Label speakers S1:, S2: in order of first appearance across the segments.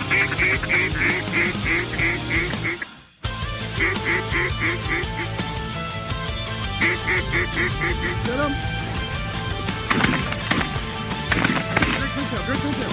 S1: Get him! Great coattail.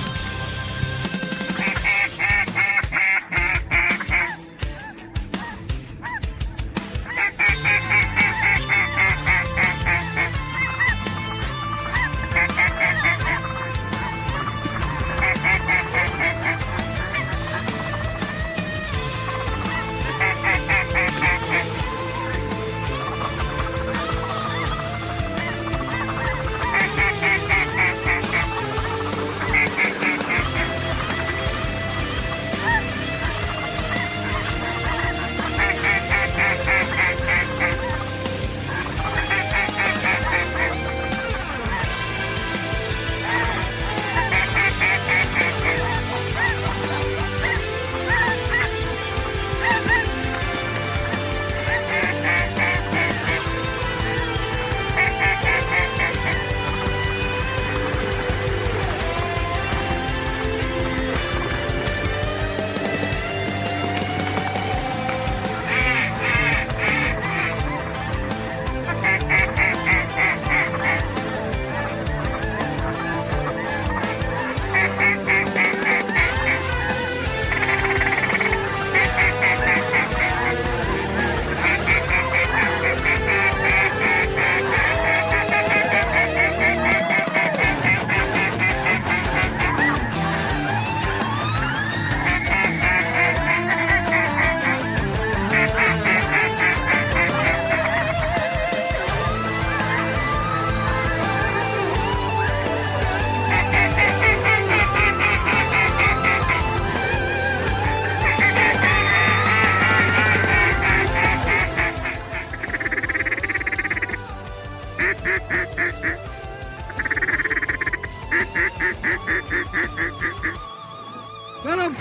S1: Get him!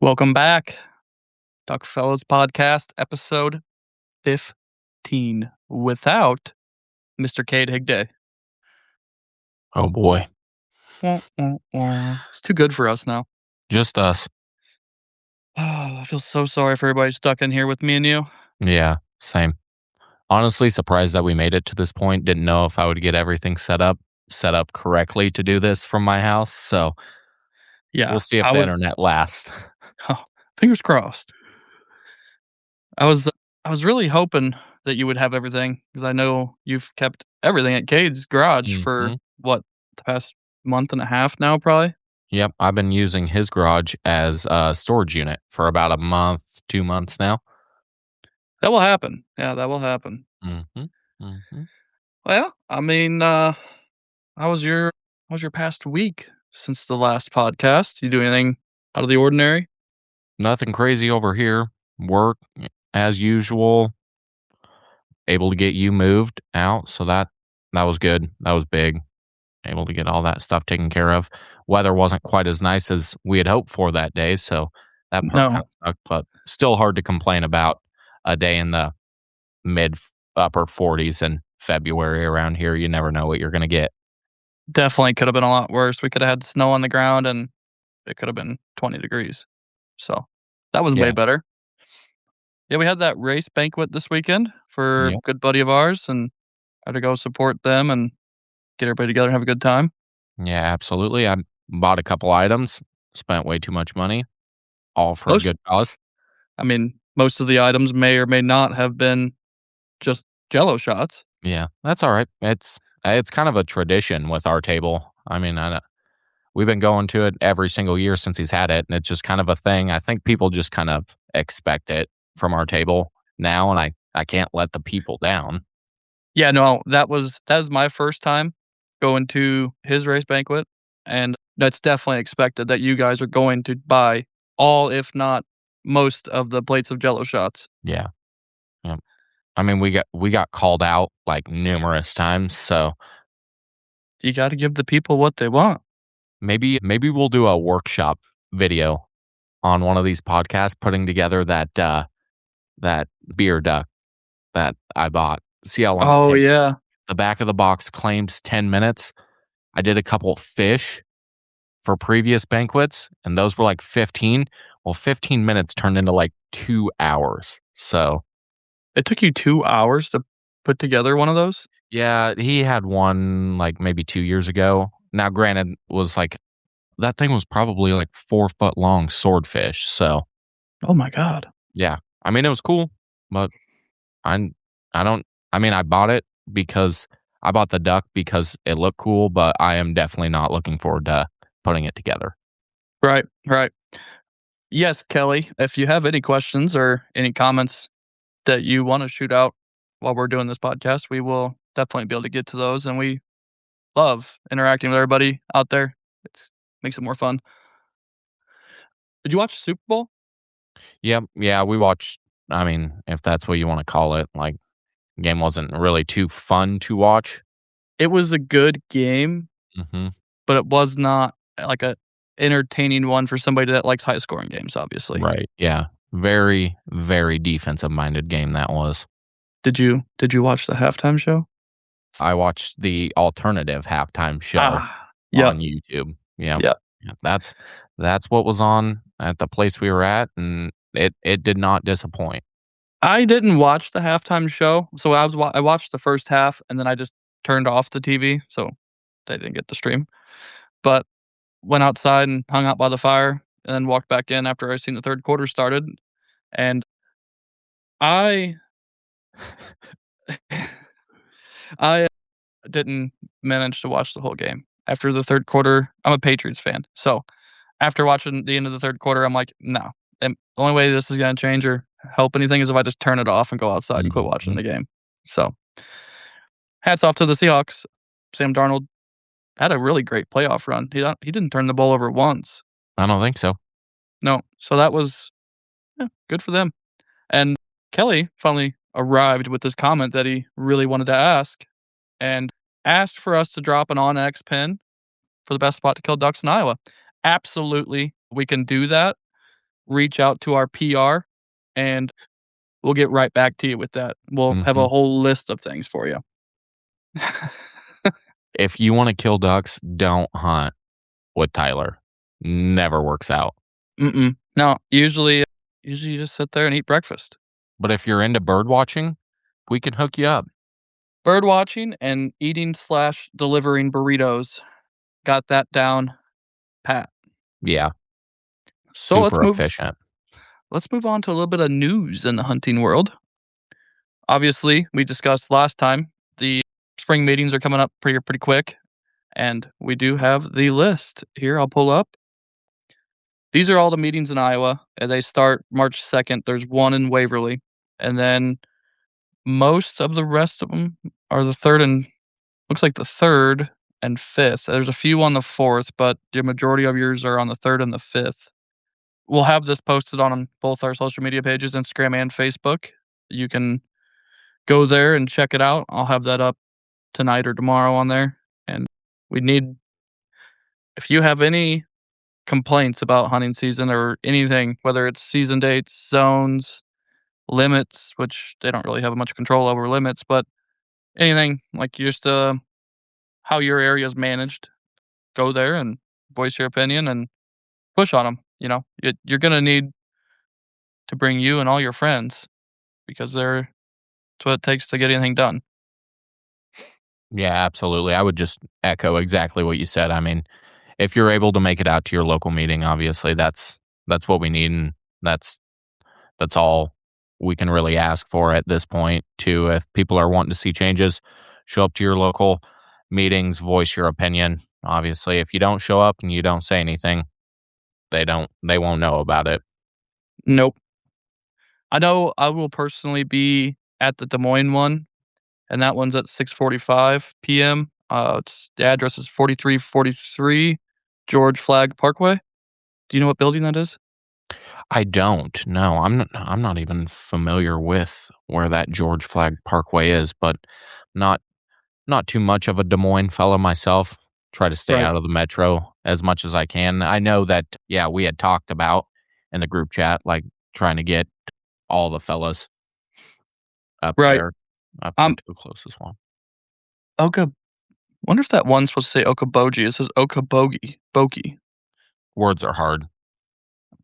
S2: Welcome back. Duckfellas podcast, episode 15, without Mr. Kade Higday.
S3: Oh boy.
S2: It's too good for us now.
S3: Just us.
S2: Oh, I feel so sorry for everybody stuck in here with me and you.
S3: Yeah, same. Honestly, surprised that we made it to this point. Didn't know if I would get everything set up correctly to do this from my house. So
S2: Yeah,
S3: we'll see if the internet lasts.
S2: Oh, fingers crossed. I was really hoping that you would have everything, because I know you've kept everything at Kade's garage for the past month and a half now, probably.
S3: Yep, I've been using his garage as a storage unit for about a month, 2 months now.
S2: That will happen. Yeah, that will happen. Well, I mean, how was your past week since the last podcast? You do anything out of the ordinary?
S3: Nothing crazy over here. Work as usual. Able to get you moved out, so that was good. That was big. Able to get all that stuff taken care of. Weather wasn't quite as nice as we had hoped for that day, so that part kind of sucked, but still hard to complain about a day in the upper 40s in February around here. You never know what you're going to get.
S2: Definitely could have been a lot worse. We could have had snow on the ground, and it could have been 20 degrees. So that was way better. Yeah, we had that race banquet this weekend for a good buddy of ours, and I had to go support them and get everybody together and have a good time.
S3: Yeah, absolutely. I bought a couple items, spent way too much money, all for a good cause.
S2: I mean, most of the items may or may not have been just Jell-O shots.
S3: Yeah, that's all right. It's kind of a tradition with our table. I mean, we've been going to it every single year since he's had it, and it's just kind of a thing. I think people just kind of expect it from our table now, and I can't let the people down.
S2: Yeah, no, that was my first time going to his race banquet, and that's definitely expected that you guys are going to buy all, if not most, of the plates of Jell-O shots.
S3: Yeah. I mean, we got called out like numerous times, so
S2: you got to give the people what they want.
S3: Maybe we'll do a workshop video on one of these podcasts putting together that beer duck that I bought. See how long it takes.
S2: yeah.
S3: The back of the box claims 10 minutes. I did a couple fish for previous banquets, and those were like 15. Well, 15 minutes turned into like 2 hours. So,
S2: It took you 2 hours to put together one of those?
S3: yeah, he had one like maybe 2 years ago. Now, granted, was like that thing was probably like 4 foot long swordfish. So,
S2: Oh my god.
S3: yeah, I mean, it was cool, but I don't. I mean, I bought it because I bought the duck because it looked cool, but I am definitely not looking forward to putting it together.
S2: Right. Yes, Kelly, if you have any questions or any comments that you want to shoot out while we're doing this podcast, we will definitely be able to get to those. And we love interacting with everybody out there. It makes it more fun. Did you watch Super Bowl?
S3: Yep, yeah, we watched. I mean, if that's what you want to call it, like, game wasn't really too fun to watch.
S2: It was a good game,
S3: Hmm.
S2: but it was not like a entertaining one for somebody that likes high scoring games, obviously.
S3: Right? Yeah, very, very defensive minded game that was.
S2: Did you watch the halftime show?
S3: I watched the alternative halftime show
S2: Yep.
S3: on YouTube. Yeah,
S2: Yep.
S3: that's what was on at the place we were at, and it did not disappoint.
S2: I didn't watch the halftime show, so I watched the first half, and then I just turned off the TV, so they didn't get the stream. But went outside and hung out by the fire, and then walked back in after I seen the third quarter started, and I I didn't manage to watch the whole game. After the third quarter, I'm a Patriots fan, so after watching the end of the third quarter, I'm like, no. And the only way this is going to change or help anything is if I just turn it off and go outside and quit watching the game. So, hats off to the Seahawks. Sam Darnold had a really great playoff run. He didn't turn the ball over once.
S3: I don't think so.
S2: No, so that was good for them. And Kelly finally arrived with this comment that he really wanted to ask, and asked for us to drop an on-X pin for the best spot to kill ducks in Iowa. Absolutely, we can do that. Reach out to our PR, and we'll get right back to you with that. We'll have a whole list of things for you.
S3: If you want to kill ducks, don't hunt with Tyler. Never works out.
S2: No, usually you just sit there and eat breakfast.
S3: But if you're into bird watching, we can hook you up.
S2: Bird watching and eating / delivering burritos. Got that down pat.
S3: Yeah.
S2: So
S3: Super efficient.
S2: Let's move on to a little bit of news in the hunting world. Obviously, we discussed last time the spring meetings are coming up pretty quick, and we do have the list here. I'll pull up. These are all the meetings in Iowa, and they start March 2nd. There's one in Waverly, and then most of the rest of them are the 3rd and looks like the 3rd and 5th. There's a few on the 4th, but the majority of yours are on the 3rd and the 5th. We'll have this posted on both our social media pages, Instagram and Facebook. You can go there and check it out. I'll have that up tonight or tomorrow on there. And if you have any complaints about hunting season or anything, whether it's season dates, zones, limits, which they don't really have much control over limits, but anything like just how your area is managed, go there and voice your opinion and push on them. You know, you're going to need to bring you and all your friends because that's what it takes to get anything done.
S3: Yeah, absolutely. I would just echo exactly what you said. I mean, if you're able to make it out to your local meeting, obviously that's what we need, and that's all we can really ask for at this point. Too, if people are wanting to see changes, show up to your local meetings, voice your opinion. Obviously, if you don't show up and you don't say anything, they won't know about it.
S2: Nope. I know I will personally be at the Des Moines one, and that one's at 6:45 p.m. The address is 4343 George Flagg Parkway. Do you know what building that is?
S3: I don't. No, I'm not even familiar with where that George Flagg Parkway is, but not too much of a Des Moines fellow myself. Try to stay
S2: Right.
S3: out of the metro as much as I can. I know that, yeah, we had talked about in the group chat, like trying to get all the fellas up
S2: Right.
S3: there, up there to the closest one.
S2: Oka. Wonder if that one's supposed to say Okabogi. It says Okabogi. Bogi.
S3: Words are hard.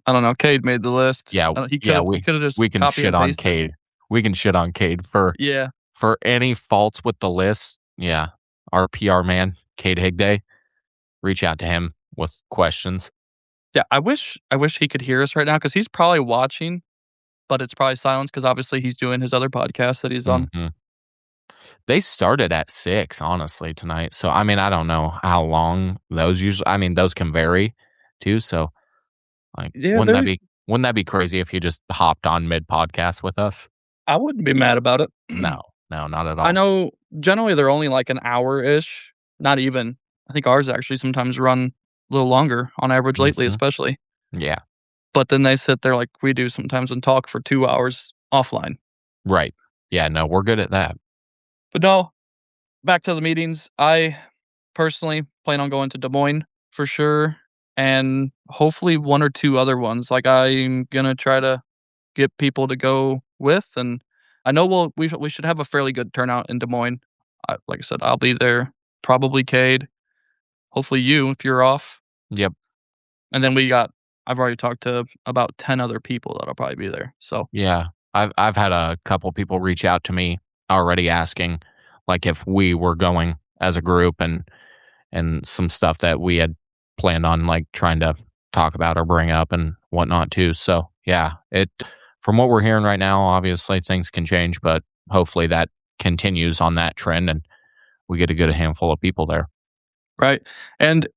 S2: I don't know. Kade made the list.
S3: Yeah,
S2: He could have just
S3: we can
S2: copy
S3: shit
S2: and
S3: on
S2: pasted.
S3: Kade. We can shit on Kade for any faults with the list. Yeah, our PR man, Kade Higday, reach out to him with questions.
S2: Yeah, I wish he could hear us right now because he's probably watching, but it's probably silence because obviously he's doing his other podcast that he's on.
S3: Mm-hmm. They started at 6, honestly, tonight. So, I mean, I don't know how long those usually. I mean, those can vary too. So, like,
S2: Yeah,
S3: wouldn't that be crazy if you just hopped on mid podcast with us?
S2: I wouldn't be mad about it.
S3: No, not at all.
S2: I know generally they're only like an hour ish. Not even. I think ours actually sometimes run a little longer on average lately, especially.
S3: Yeah.
S2: But then they sit there like we do sometimes and talk for 2 hours offline.
S3: Right. Yeah, no, we're good at that.
S2: But no, back to the meetings. I personally plan on going to Des Moines for sure, and hopefully 1 or 2 other ones. Like I'm gonna try to get people to go with, and I know we should have a fairly good turnout in Des Moines. Like I said, I'll be there. Probably Kade. Hopefully you if you're off.
S3: Yep.
S2: And then I've already talked to about 10 other people that'll probably be there. So
S3: yeah, I've had a couple people reach out to me already asking, like, if we were going as a group and some stuff that we had planned on, like, trying to talk about or bring up and whatnot too. So yeah, from what we're hearing right now, obviously things can change, but hopefully that continues on that trend and we get a good handful of people there.
S2: Right. And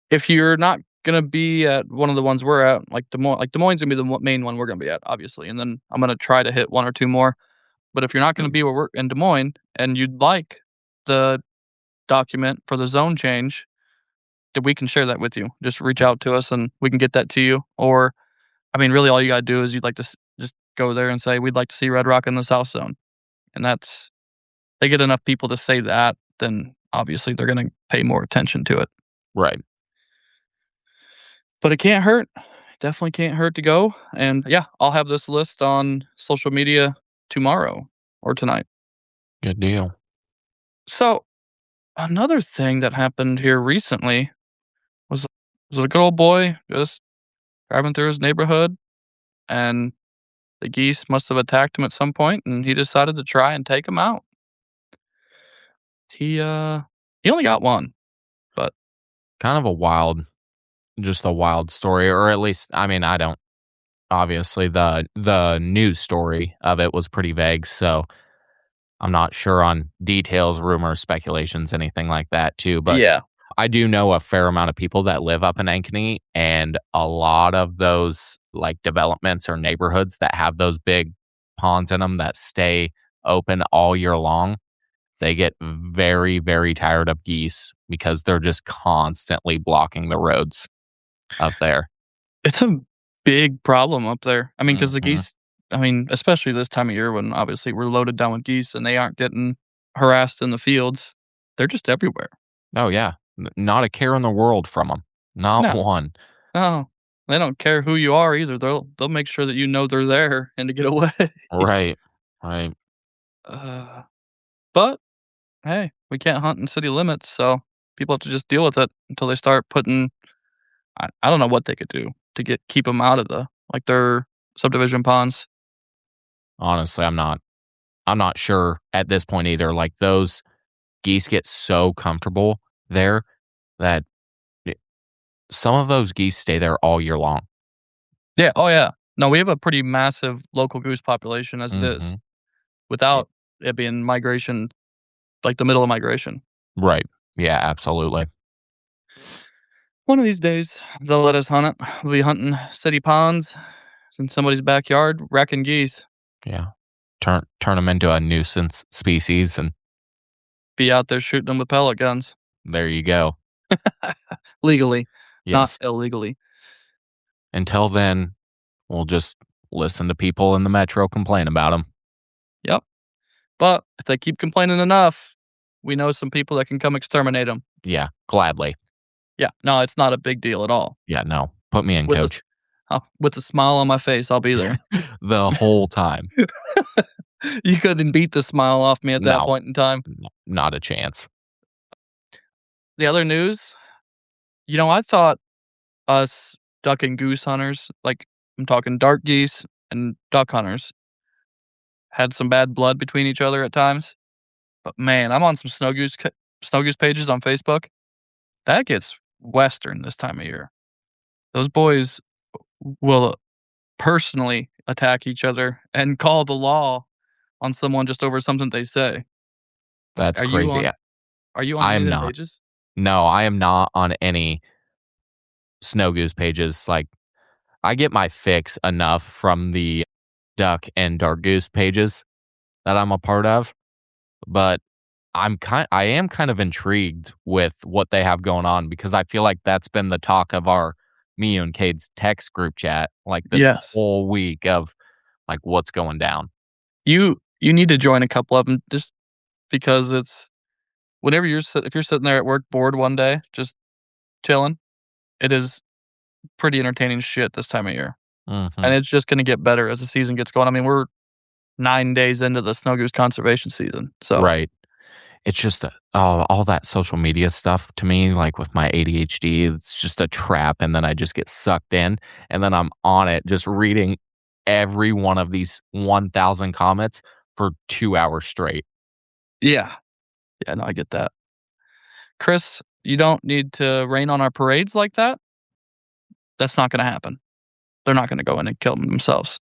S2: if you're not gonna be at one of the ones we're at, like Des Moines gonna be the main one we're gonna be at, obviously, and then I'm gonna try to hit 1 or 2 more. But if you're not gonna be where we're in Des Moines and you'd like the document for the zone change, then we can share that with you. Just reach out to us and we can get that to you. Or, I mean, really, all you gotta do is you'd like to just go there and say we'd like to see Red Rock in the South Zone, and they get enough people to say that, then obviously they're gonna pay more attention to it.
S3: Right.
S2: But it can't hurt. Definitely can't hurt to go. And yeah, I'll have this list on social media tomorrow or tonight.
S3: Good deal.
S2: So another thing that happened here recently was a good old boy just driving through his neighborhood, and the geese must have attacked him at some point, and he decided to try and take them out. He only got one, but
S3: kind of a wild story, or at least, I mean, I don't, obviously the news story of it was pretty vague, so I'm not sure on details, rumors, speculations, anything like that too, but
S2: yeah,
S3: I do know a fair amount of people that live up in Ankeny, and a lot of those like developments or neighborhoods that have those big ponds in them that stay open all year long, they get very, very tired of geese because they're just constantly blocking the roads up there.
S2: it's a big problem up there. I mean, because the geese, I mean, especially this time of year when obviously we're loaded down with geese and they aren't getting harassed in the fields, they're just everywhere.
S3: Oh yeah, not a care in the world from them, not one.
S2: No, they don't care who you are either. They'll make sure that you know they're there and to get away.
S3: Right.
S2: But hey, we can't hunt in city limits, so people have to just deal with it until they start putting. I don't know what they could do to keep them out of their subdivision ponds.
S3: Honestly, I'm not sure at this point either. Like, those geese get so comfortable there that some of those geese stay there all year long.
S2: Yeah. Oh yeah. No, we have a pretty massive local goose population as it is, without it being migration, like the middle of migration.
S3: Right. Yeah, absolutely.
S2: One of these days, they'll let us hunt it. We'll be hunting city ponds in somebody's backyard, wrecking geese.
S3: Yeah. Turn them into a nuisance species and
S2: be out there shooting them with pellet guns.
S3: There you go.
S2: Legally,
S3: yes.
S2: Not illegally.
S3: Until then, we'll just listen to people in the metro complain about them.
S2: Yep. But if they keep complaining enough, we know some people that can come exterminate them.
S3: Yeah, gladly.
S2: Yeah, no, it's not a big deal at all.
S3: Yeah, no. Put me in, coach.
S2: With a smile on my face, I'll be there.
S3: The whole time.
S2: You couldn't beat the smile off me at that
S3: No.
S2: point in time.
S3: Not a chance.
S2: The other news, I thought us duck and goose hunters, like I'm talking dark geese and duck hunters, had some bad blood between each other at times. But man, I'm on some snow goose pages on Facebook. That gets western this time of year. Those boys will personally attack each other and call the law on someone just over something they say.
S3: That's
S2: Are
S3: crazy.
S2: you on
S3: I
S2: any
S3: am
S2: of their
S3: not.
S2: pages?
S3: No, I am not on any snow goose pages. Like, I get my fix enough from the duck and dark goose pages that I'm a part of, but I am kind of intrigued with what they have going on because I feel like that's been the talk of me and Kade's text group chat like this
S2: Yes.
S3: whole week of like what's going down.
S2: You need to join a couple of them just because it's whenever if you're sitting there at work bored one day, just chilling, it is pretty entertaining shit this time of year.
S3: Mm-hmm.
S2: And it's just going to get better as the season gets going. I mean, we're 9 days into the snow goose conservation season. So
S3: Right. It's just all that social media stuff to me, like with my ADHD, it's just a trap. And then I just get sucked in and then I'm on it just reading every one of these 1,000 comments for 2 hours straight.
S2: Yeah. Yeah, no, I get that. Chris, you don't need to rain on our parades like that. That's not going to happen. They're not going to go in and kill them themselves.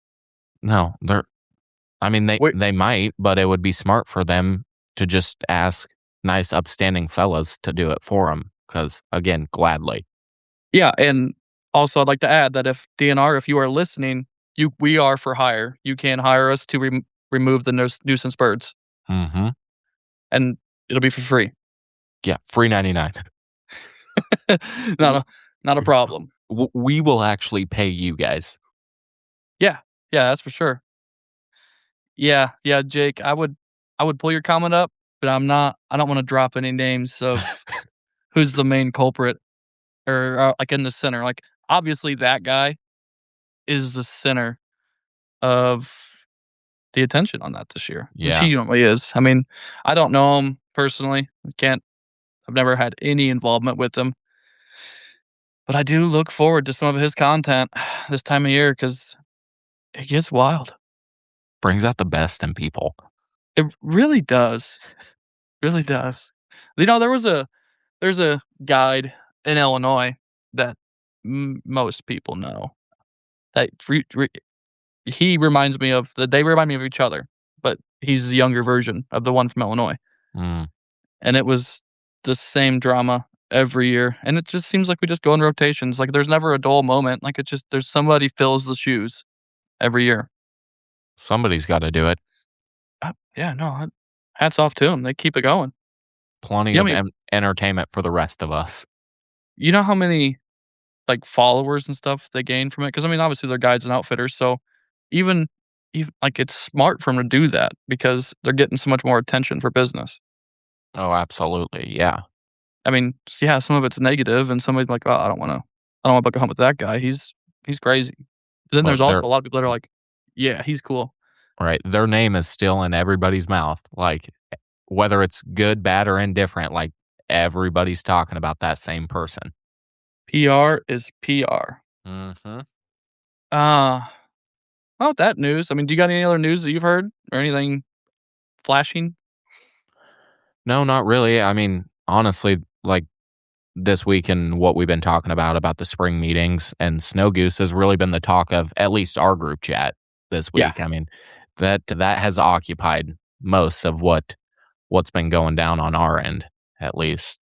S3: No, they might, but it would be smart for them to just ask nice, upstanding fellas to do it for them. Because, again, gladly.
S2: Yeah, and also I'd like to add that if DNR, if you are listening, we are for hire. You can hire us to remove the nuisance birds.
S3: Mm-hmm.
S2: And it'll be for free.
S3: Yeah, free 99.
S2: Not a problem.
S3: We will actually pay you guys.
S2: Yeah, that's for sure. Yeah, Jake, I would pull your comment up, but I don't want to drop any names of who's the main culprit or like in the center. Like obviously that guy is the center of the attention on that this year. Which
S3: Yeah.
S2: he normally is. I mean, I don't know him personally. I've never had any involvement with him. But I do look forward to some of his content this time of year because it gets wild.
S3: Brings out the best in people.
S2: It really does. Really does. There's a guide in Illinois that most people know. That he reminds me of they remind me of each other, but he's the younger version of the one from Illinois.
S3: Mm.
S2: And it was the same drama every year, and it just seems like we just go in rotations. Like there's never a dull moment. Like there's somebody fills the shoes every year.
S3: Somebody's got to do it.
S2: Yeah, no, hats off to them. They keep it going.
S3: Plenty of entertainment for the rest of us.
S2: You know how many like followers and stuff they gain from it? Because I mean, obviously they're guides and outfitters, so even like it's smart for them to do that because they're getting so much more attention for business.
S3: Oh, absolutely, yeah.
S2: I mean, yeah, some of it's negative, and somebody's like, "Oh, I don't want to book a hunt with that guy. He's crazy." But then
S3: But
S2: there's also a lot of people that are like, "Yeah, he's cool."
S3: Right, their name is still in everybody's mouth. Like whether it's good, bad, or indifferent, like everybody's talking about that same person.
S2: PR is PR.
S3: Mm-hmm.
S2: About that news. I mean, do you got any other news that you've heard or anything flashing?
S3: No, not really. I mean, honestly, like this week and what we've been talking about the spring meetings and snow goose has really been the talk of at least our group chat this week.
S2: Yeah.
S3: I mean, that has occupied most of what's been going down on our end, at least.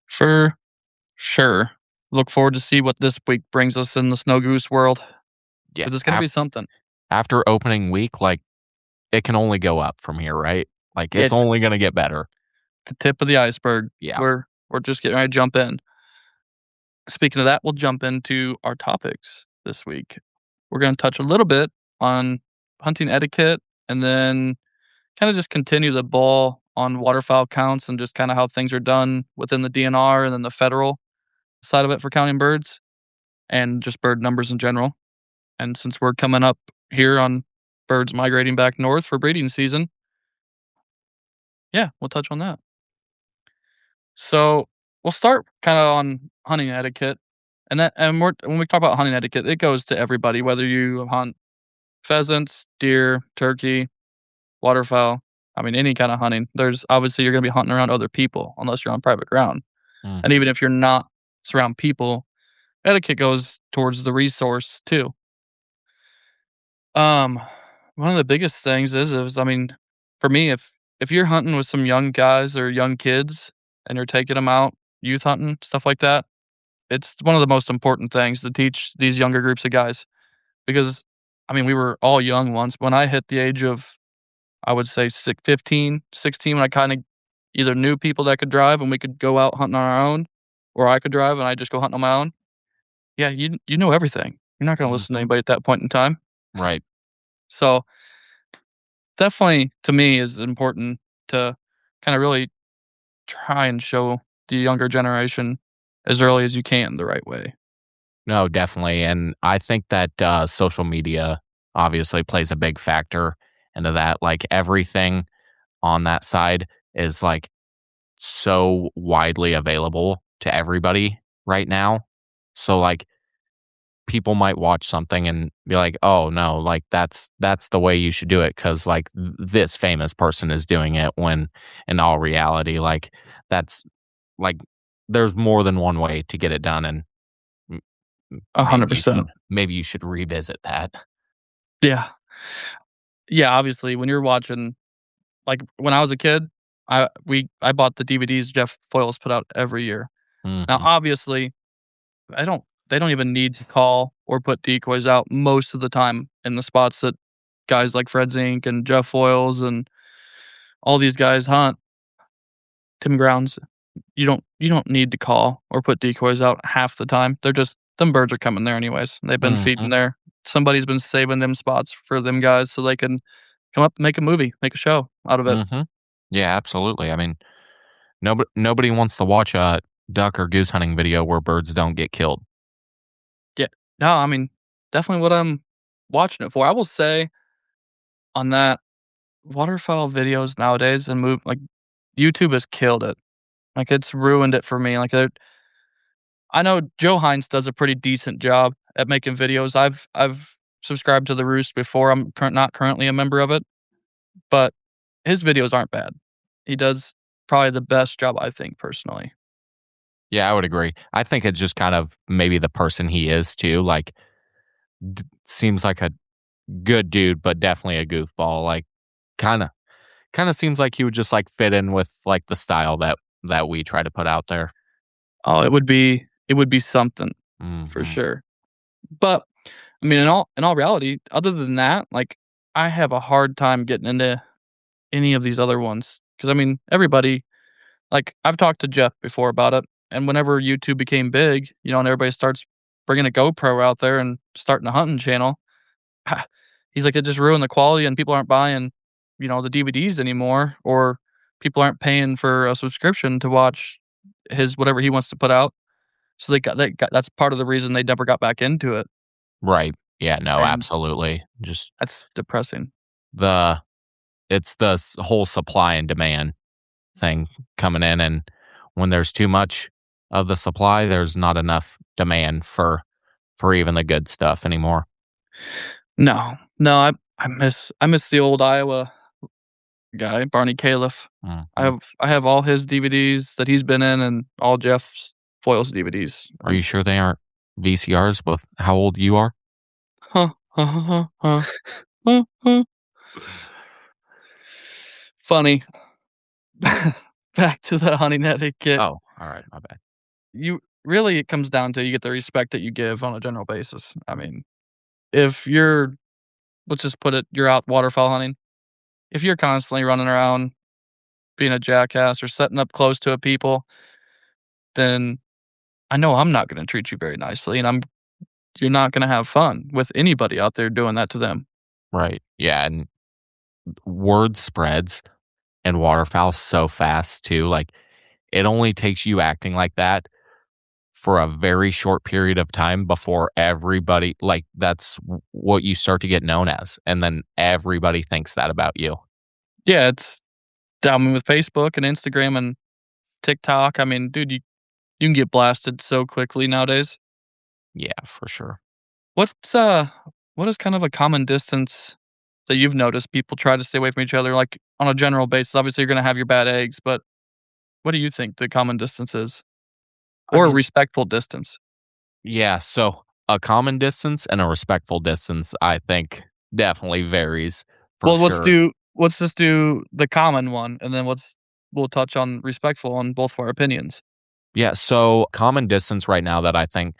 S2: For sure. Look forward to see what this week brings us in the snow goose world.
S3: Yeah,
S2: Because it's going to be something.
S3: After opening week, like it can only go up from here, right? Like it's only going to get better.
S2: The tip of the iceberg.
S3: Yeah.
S2: We're just getting ready to jump in. Speaking of that, we'll jump into our topics this week. We're going to touch a little bit on hunting etiquette and then kind of just continue the ball on waterfowl counts and just kind of how things are done within the DNR and then the federal side of it for counting birds. and just bird numbers in general. And since we're coming up here on birds migrating back north for breeding season, yeah, we'll touch on that. So we'll start kind of on hunting etiquette, and when we talk about hunting etiquette, it goes to everybody, whether you hunt pheasants, deer, turkey, waterfowl. I mean, any kind of hunting. There's obviously you're going to be hunting around other people unless you're on private ground, and even if you're not surround people, etiquette goes towards the resource too. One of the biggest things is I mean, for me, if you're hunting with some young guys or young kids and you're taking them out youth hunting, stuff like that, it's one of the most important things to teach these younger groups of guys because, I mean, we were all young once. When I hit the age of, I would say 15, 16, when I kind of either knew people that could drive and we could go out hunting on our own, or I could drive and I just go hunting on my own. Yeah, you know everything. You're not going to listen to anybody at that point in time.
S3: Right.
S2: So definitely, to me, is important to kind of really try and show the younger generation as early as you can the right way.
S3: No, definitely. And I think that social media obviously plays a big factor into that. Like everything on that side is like so widely available to everybody right now. So like people might watch something and be like, "Oh no, like that's the way you should do it cuz like this famous person is doing it," when in all reality like that's like there's more than one way to get it done, and m- maybe you
S2: 100%.
S3: should revisit that.
S2: Yeah. Yeah, obviously, when you're watching like, when I was a kid, I bought the DVDs Jeff Foyles put out every year. Now,
S3: Mhm.
S2: obviously, I don't they don't even need to call or put decoys out most of the time in the spots that guys like Fred Zink and Jeff Foyles and all these guys hunt. Tim Grounds, you don't need to call or put decoys out half the time. They're just them birds are coming there anyways. They've been feeding
S3: Mhm.
S2: there. Somebody's been saving them spots for them guys so they can come up and make a movie, make a show out of it.
S3: Mhm. Yeah, absolutely. I mean, nobody wants to watch a duck or goose hunting video where birds don't get killed.
S2: Yeah. No, I mean, definitely what I'm watching it for. I will say on that, waterfowl videos nowadays and like YouTube has killed it. Like it's ruined it for me. Like I know Joe Hines does a pretty decent job at making videos. I've subscribed to the Roost before. I'm not currently a member of it, but his videos aren't bad. He does probably the best job I think personally.
S3: Yeah, I would agree. I think it's just kind of maybe the person he is too. Like, seems like a good dude, but definitely a goofball. Like, kind of, seems like he would just like fit in with like the style that we try to put out there.
S2: Oh, it would be something for
S3: Hmm.
S2: sure. But I mean, in all reality, other than that, like I have a hard time getting into any of these other ones because I mean, everybody like I've talked to Jeff before about it, and whenever YouTube became big, and everybody starts bringing a GoPro out there and starting a hunting channel, he's like, it just ruined the quality, and people aren't buying, the DVDs anymore, or people aren't paying for a subscription to watch his whatever he wants to put out. So that's part of the reason they never got back into it,
S3: Right. Yeah. No.
S2: and
S3: Absolutely. Just
S2: that's depressing.
S3: the it's the whole supply and demand thing coming in, and when there's too much of the supply, there's not enough demand for even the good stuff anymore.
S2: No, no, I miss the old Iowa guy, Barney Califf.
S3: Mhm.
S2: I have all his DVDs that he's been in and all Jeff's Foyle's DVDs.
S3: Are you sure they aren't VCRs with how old you are?
S2: Huh, huh, huh, huh, huh, huh, huh. Funny. Back to the hunting etiquette.
S3: Oh, all right, my bad.
S2: It comes down to you get the respect that you give on a general basis. I mean, if you're let's just put it, you're out waterfowl hunting. If you're constantly running around being a jackass or setting up close to a people, then I know I'm not gonna treat you very nicely, and you're not gonna have fun with anybody out there doing that to them.
S3: Right. Yeah, and word spreads and waterfowl so fast too. Like it only takes you acting like that for a very short period of time before everybody, like, that's what you start to get known as, and then everybody thinks that about you.
S2: Yeah, it's I mean, with Facebook and Instagram and TikTok, I mean, dude, you can get blasted so quickly nowadays.
S3: Yeah, for sure.
S2: What's what is kind of a common distance that you've noticed people try to stay away from each other, like on a general basis? Obviously, you're gonna have your bad eggs, but what do you think the common distance is,
S3: I
S2: or a
S3: mean,
S2: respectful distance?
S3: yeah, so a common distance and a respectful distance, I think, definitely varies for
S2: Well,
S3: sure.
S2: let's just do the common one, and then we'll touch on respectful on both of our opinions.
S3: Yeah, so common distance right now that I think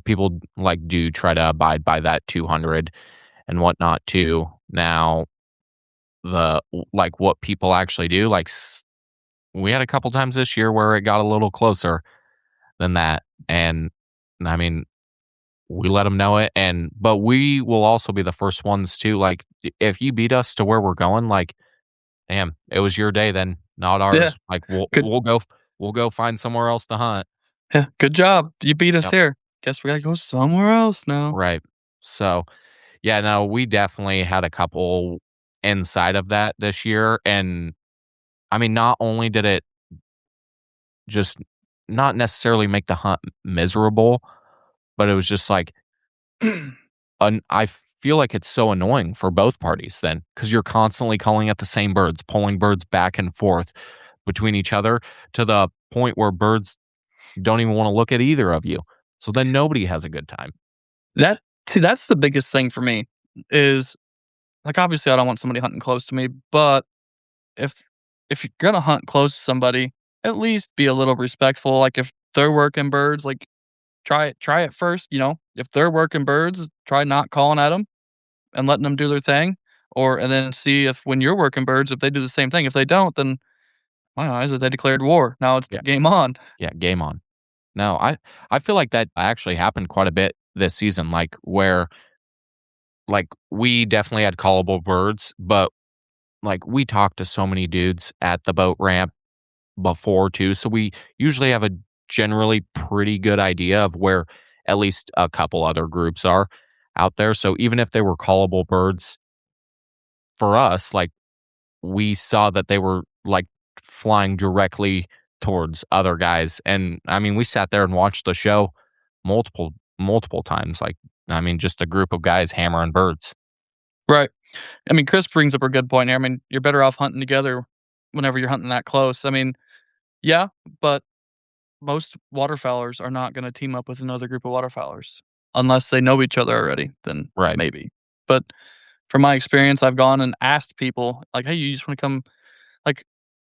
S3: people like do try to abide by that 200 and whatnot too. Now, like what people actually do, like we had a couple times this year where it got a little closer than that, and I mean, we let them know it, and but we will also be the first ones to like if you beat us to where we're going, like, damn, it was your day then, not
S2: Yeah,
S3: ours. Like
S2: good.
S3: we'll go find somewhere else to hunt.
S2: Yeah, good job. You beat us
S3: Yep.
S2: here. Guess we gotta go somewhere else now.
S3: Right. So, yeah, no, we definitely had a couple inside of that this year, and I mean, not only did it just not necessarily make the hunt miserable, but it was just like I feel like it's so annoying for both parties then because you're constantly calling at the same birds, pulling birds back and forth between each other to the point where birds don't even want to look at either of you. So then nobody has a good time.
S2: That See, that's the biggest thing for me is, like, obviously, I don't want somebody hunting close to me, but if if you're gonna hunt close to somebody, at least be a little respectful. Like, if they're working birds, like, try it first, you know? If they're working birds, try not calling at them and letting them do their thing, and then see if when you're working birds, if they do the same thing. If they don't, then my eyes, they declared war. Now it's
S3: Yeah.
S2: game on.
S3: Yeah. Game on. No, I feel like that actually happened quite a bit this season, like where like we definitely had callable birds, but like we talked to so many dudes at the boat ramp before too, so we usually have a generally pretty good idea of where at least a couple other groups are out there. So even if they were callable birds for us, like we saw that they were like flying directly towards other guys. And I mean, we sat there and watched the show multiple times. Like, I mean, just a group of guys hammering birds.
S2: Right. I mean, Chris brings up a good point here. I mean, you're better off hunting together whenever you're hunting that close. I mean, yeah, but most waterfowlers are not gonna team up with another group of waterfowlers unless they know each other already, then
S3: Right.
S2: maybe. But from my experience, I've gone and asked people, like, "Hey, you just wanna come?" Like,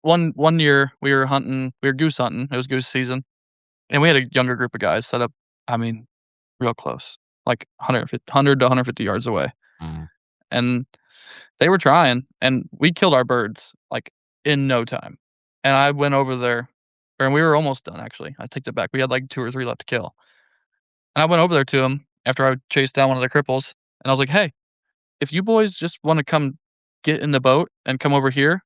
S2: one year, we were goose hunting, it was goose season, and we had a younger group of guys set up, I mean, real close, like 100 to 150 yards away,
S3: Mm,
S2: and they were trying, and we killed our birds, like, in no time, and I went over there and we were almost done, actually. I take that back. We had, like, 2 or 3 left to kill, and I went over there to him after I chased down one of the cripples, and I was like, "Hey, if you boys just wanna come get in the boat and come over here,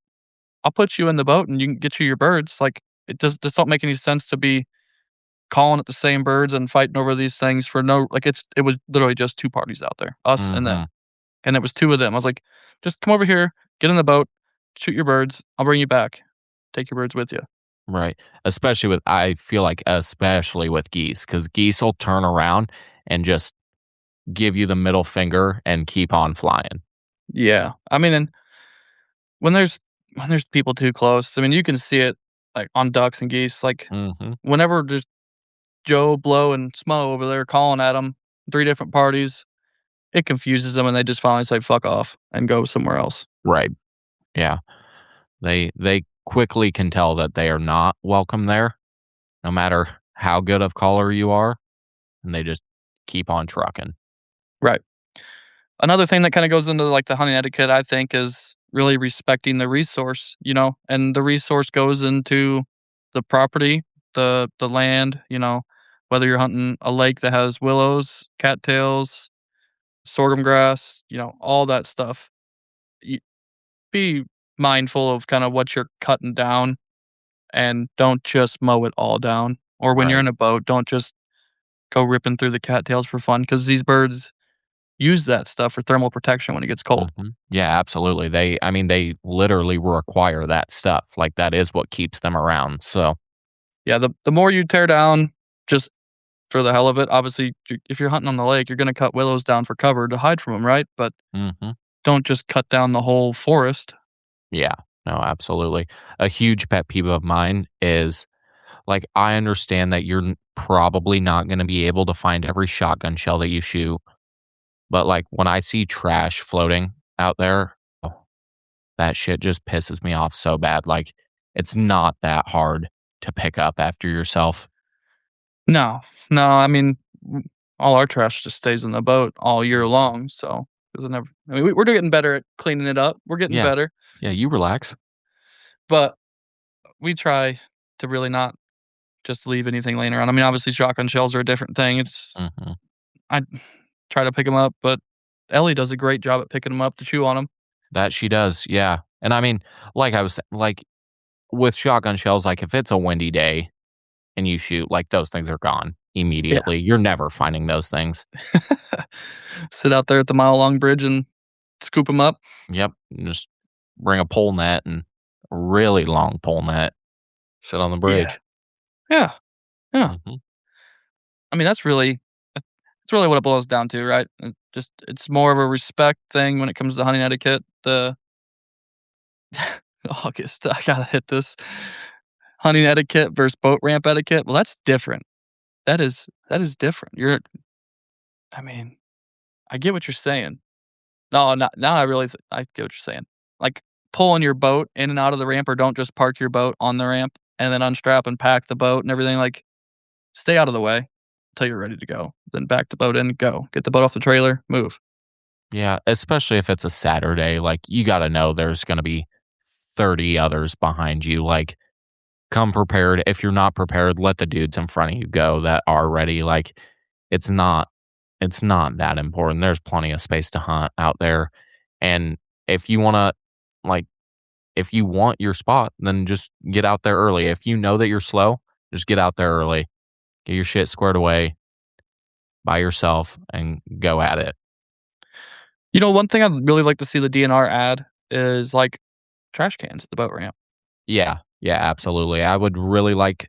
S2: I'll put you in the boat and you can get you your birds." Like, it just don't make any sense to be calling at the same birds and fighting over these things for no, like, it was literally just 2 parties out there, us and them,
S3: mhm,
S2: and it was 2 of them. I was like, "Just come over here, get in the boat, shoot your birds, I'll bring you back. Take your birds with you."
S3: right. Especially with I feel like especially with geese, because geese will turn around and just give you the middle finger and keep on flying.
S2: Yeah. I mean, and when there's people too close, I mean, you can see it, like, on ducks and geese, like,
S3: Mhm.
S2: whenever there's Joe, Blow, and Smo over there calling at them, 3 different parties, it confuses them, and they just finally say, "Fuck off," and go somewhere else.
S3: Right. Yeah. They quickly can tell that they are not welcome there, no matter how good of caller you are, and they just keep on trucking.
S2: Right. Another thing that kinda goes into, like, the hunting etiquette, I think, is really respecting the resource, you know, and the resource goes into the property, the land, you know, whether you're hunting a lake that has willows, cattails, sorghum grass, you know, all that stuff. Y Be mindful of kinda what you're cutting down and don't just mow it all down. Or when you're
S3: Right.
S2: in a boat, don't just go ripping through the cattails for fun because these birds use that stuff for thermal protection when it gets cold.
S3: Yeah, absolutely. They literally require that stuff. Like that is what keeps them around. So,
S2: Yeah, the more you tear down just for the hell of it, obviously, if you're hunting on the lake, you're gonna cut willows down for cover to hide from them, right? But
S3: mhm.
S2: don't just cut down the whole forest.
S3: Yeah, no, absolutely. A huge pet peeve of mine is like I understand that you're probably not going to be able to find every shotgun shell that you shoot, but like when I see trash floating out there, oh, that shit just pisses me off so bad. Like it's not that hard to pick up after yourself.
S2: No, no, I mean, all our trash just stays in the boat all year long, so doesn't ever I mean, we're getting better at cleaning it up. We're getting
S3: Yeah,
S2: better,
S3: yeah, you relax.
S2: but we try to really not just leave anything laying around. I mean, obviously, shotgun shells are a different thing.
S3: Hmm.
S2: I try to pick them up, but Ellie does a great job at picking them up to chew on them.
S3: That she does, yeah. And I mean, like I was like with shotgun shells, like if it's a windy day and you shoot, like those things are gone
S2: Yeah.
S3: immediately. You're never finding those things.
S2: Sit out there at the mile-long bridge and scoop them up.
S3: Yep. Just bring a pole net and a really long pole net. Sit on the
S2: Yeah.
S3: bridge.
S2: Yeah, yeah.
S3: Hmm.
S2: I mean, that's really what it boils down to, right? It's more of a respect thing when it comes to hunting etiquette. The August, I gotta hit this. Hunting etiquette versus boat ramp etiquette. Well, that's different. That is different. I mean, I get what you're saying. No, now I get what you're saying. Like, pulling your boat in and out of the ramp, or don't just park your boat on the ramp and then unstrap and pack the boat and everything, like, stay out of the way until you're ready to go. Then back the boat in, go. Get the boat off the trailer, move.
S3: Yeah. Especially if it's a Saturday. Like you got to know there's going to be 30 others behind you. Like come prepared. If you're not prepared, let the dudes in front of you go that are ready. Like it's not it's not that important. There's plenty of space to hunt out there. And if you want to like if you want your spot, then just get out there early. If you know that you're slow, just get out there early. Get your shit squared away by yourself and go at it.
S2: You know, one thing I'd really like to see the DNR add is, like, trash cans at the boat ramp.
S3: Yeah. Yeah, absolutely. I would really like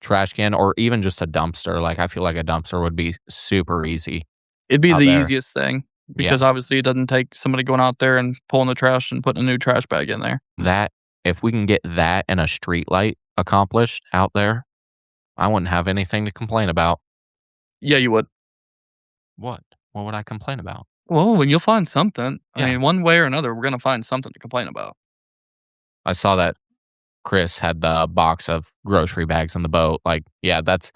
S3: trash can or even just a dumpster. Like I feel like a dumpster would be super easy
S2: It'd be
S3: out
S2: the
S3: there.
S2: easiest thing
S3: Yeah.
S2: because obviously it doesn't take somebody going out there and pulling the trash and putting a new trash bag in there.
S3: That if we can get that and a street light accomplished out there, I wouldn't have anything to complain about.
S2: Yeah, you would.
S3: What? What would I complain about?
S2: Well, and you'll find something. I
S3: Yeah.
S2: mean, one way or another, we're gonna find something to complain about.
S3: I saw that Chris had the box of grocery bags on the boat. Like, yeah, that's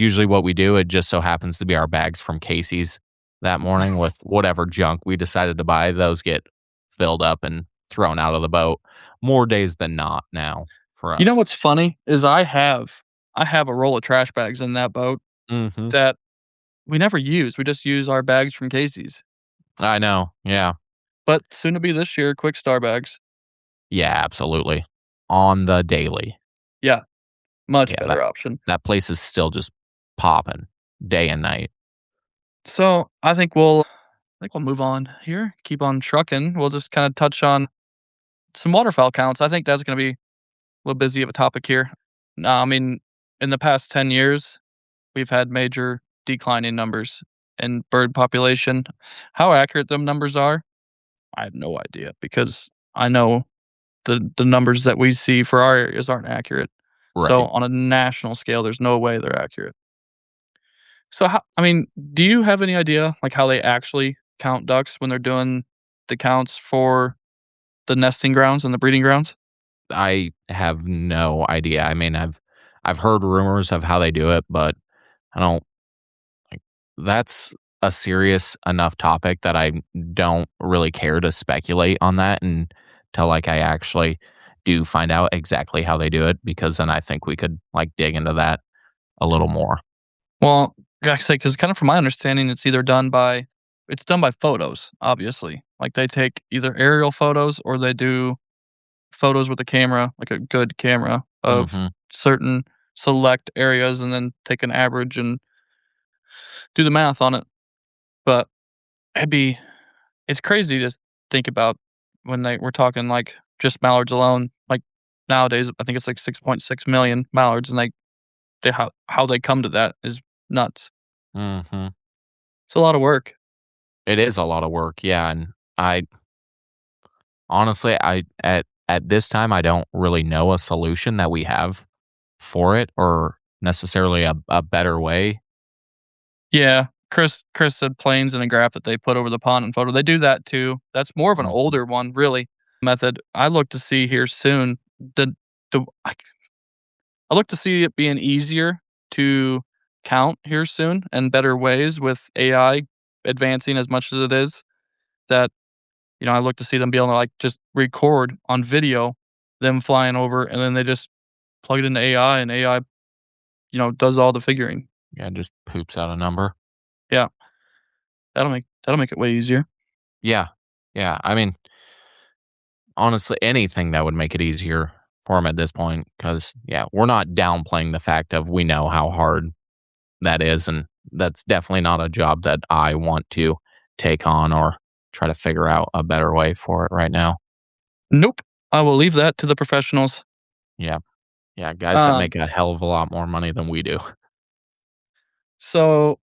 S3: usually what we do. It just so happens to be our bags from Casey's that morning with whatever junk we decided to buy. Those get filled up and thrown out of the boat more days than not now for
S2: You know
S3: us.
S2: what's funny is I have a roll of trash bags in that boat
S3: Hmm.
S2: that we never use. We just use our bags from Casey's.
S3: I know. Yeah.
S2: But soon to be this year, Quick Star bags.
S3: Yeah, absolutely. On the daily.
S2: Yeah, much
S3: Yeah,
S2: better option.
S3: that place is still just popping day and night.
S2: So I think we'll move on here. Keep on trucking. We'll just kind of touch on some waterfowl counts. I think that's going to be a little busy of a topic here. No, I mean, in the past 10 years, we've had major declining numbers in bird population. How accurate them numbers are, I have no idea because I know the numbers that we see for our areas aren't accurate. So
S3: Right.
S2: on a national scale, there's no way they're accurate. So I mean, do you have any idea like how they actually count ducks when they're doing the counts for the nesting grounds and the breeding grounds?
S3: I have no idea. I mean, I've heard rumors of how they do it, but I don't like that's a serious enough topic that I don't really care to speculate on that until like I actually do find out exactly how they do it because then I think we could like dig into that a little more.
S2: Well, like I say, because kind of from my understanding, it's done by photos, obviously. Like they take either aerial photos or they do photos with a camera, like a good camera of
S3: Hmm.
S2: certain select areas and then take an average and do the math on it. But it's crazy to think about when we're talking like just mallards alone. Like nowadays, I think it's like 6.6 million mallards, and how they come to that is nuts.
S3: Mm-hmm.
S2: It's a lot of work.
S3: It is a lot of work, yeah, and I honestly, at this time, I don't really know a solution that we have for it or necessarily a better way.
S2: Yeah, Chris said planes and a graph that they put over the pond and photo. They do that too. That's more of an
S3: Mhm.
S2: older one, really. Method. I look to see here soon. I look to see it being easier to count here soon and better ways with AI advancing as much as it is. That I look to see them be able to like just record on video them flying over, and then they just plug it into AI, and AI does all the figuring.
S3: Yeah, just poops out a number.
S2: Yeah, that'll make it way easier.
S3: Yeah. Yeah, I mean, honestly, anything that would make it easier for him at this point, because yeah, we're not downplaying the fact of we know how hard that is, and that's definitely not a job that I want to take on or try to figure out a better way for it right now.
S2: Nope. I will leave that to the professionals.
S3: Yeah. Yeah, guys that
S2: Um,
S3: make a hell of a lot more money than we do.
S2: so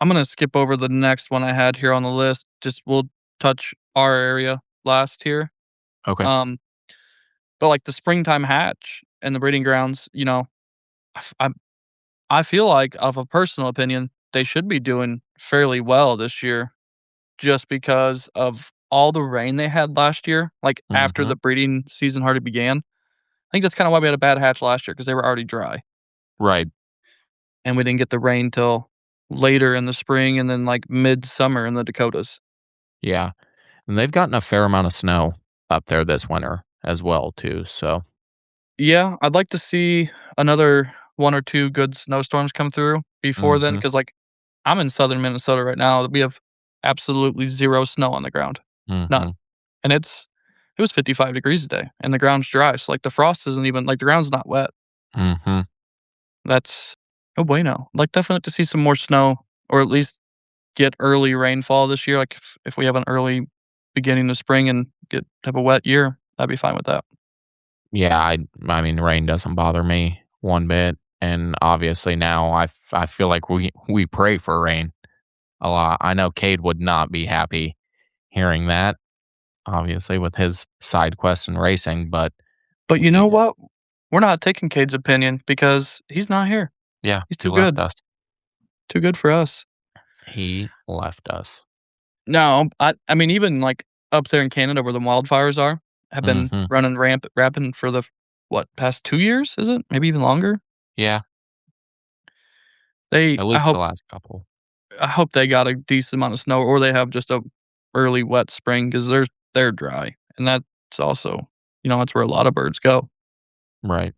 S2: I'm gonna skip over the next one I had here on the list. Just we'll touch our area last here.
S3: Okay.
S2: Um, but like the springtime hatch and the breeding grounds, I, f- I'm- I feel like, of a personal opinion, they should be doing fairly well this year, just because of all the rain they had last year. Like after
S3: Mhm.
S2: the breeding season already began, I think that's kind of why we had a bad hatch last year because they were already dry,
S3: Right.
S2: and we didn't get the rain till later in the spring and then like midsummer in the Dakotas.
S3: Yeah. And they've gotten a fair amount of snow up there this winter as well too, so
S2: Yeah, I'd like to see another 1 or 2 good snowstorms come through before then,
S3: Mhm.
S2: because like, I'm in southern Minnesota right now, we have absolutely 0 snow on the ground. None.
S3: Mhm.
S2: And it was 55 degrees today, and the ground's dry, so, like, the frost isn't even like, the ground's not wet.
S3: Mhm.
S2: That's no bueno. Like, definitely to see some more snow, or at least get early rainfall this year, like, if we have an early beginning of spring and have a wet year, I'd be fine with that.
S3: Yeah, I mean, rain doesn't bother me one bit, and obviously now I feel like we pray for rain a lot. I know Cade would not be happy hearing that, obviously, with his side quest and racing, but
S2: But you know
S3: yeah,
S2: what? We're not taking Cade's opinion because he's not here.
S3: yeah,
S2: He's
S3: he
S2: too
S3: left
S2: good.
S3: us.
S2: Too good for us.
S3: He left us.
S2: No, I mean, even, like, up there in Canada where the wildfires are, have been
S3: Mhm.
S2: running rampant for the, what, past 2 years, is it? Maybe even longer?
S3: Yeah,
S2: They
S3: at least the last couple.
S2: I hope they got a decent amount of snow, or they have just a early wet spring because they're dry, and that's also that's where a lot of birds go.
S3: Right.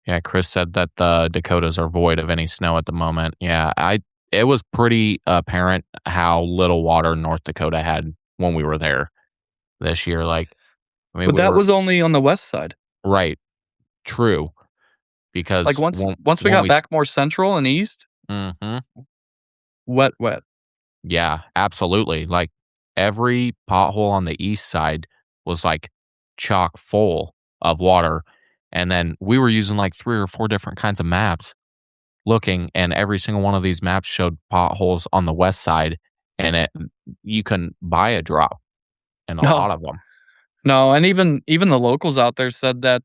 S3: Yeah, Chris said that the Dakotas are void of any snow at the moment. Yeah, I it was pretty apparent how little water North Dakota had when we were there this year. Like, I mean,
S2: But
S3: we
S2: that
S3: were
S2: was only on the west side.
S3: right, true,
S2: Like,
S3: because
S2: once we
S3: when
S2: got
S3: we
S2: back more central and east,
S3: mhm,
S2: wet, wet.
S3: yeah, absolutely. Like every pothole on the east side was like chock full of water, and then we were using like 3 or 4 different kinds of maps looking, and every single one of these maps showed potholes on the west side, and you couldn't buy a drop in a
S2: No.
S3: lot of them.
S2: No, and even the locals out there said that